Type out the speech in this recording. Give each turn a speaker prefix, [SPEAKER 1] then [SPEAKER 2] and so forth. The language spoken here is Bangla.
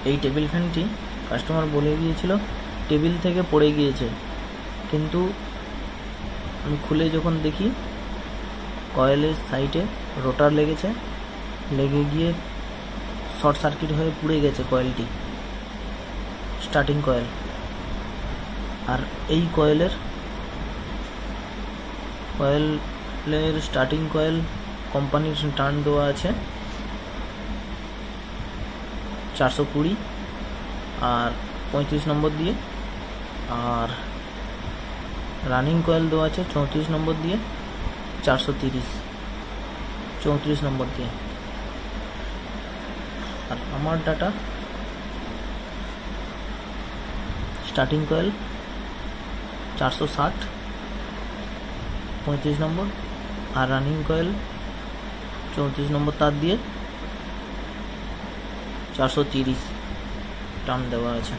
[SPEAKER 1] এই টেবিল ফ্যানটি কাস্টমার বলে গিয়েছিল টেবিল থেকে পড়ে গিয়েছে, কিন্তু আমি খুলে যখন দেখি কয়েলের সাইডে রোটার লেগে গিয়ে শর্ট সার্কিট হয়ে পুড়ে গেছে কয়েলটি, স্টার্টিং কয়েল। আর এই কয়েলের স্টার্টিং কয়েল কোম্পানির টার্ন দেওয়া আছে 420 আর 35 নম্বর দিয়ে, আর রানিং কয়েল দেওয়া আছে 34 নম্বর দিয়ে, 430 34 নম্বর দিয়ে। আর আমার ডাটা স্টার্টিং কয়েল 460 35 নম্বর, আর রানিং কয়েল 34 নম্বর তার দিয়ে 430 টার্ন দেওয়া আছে।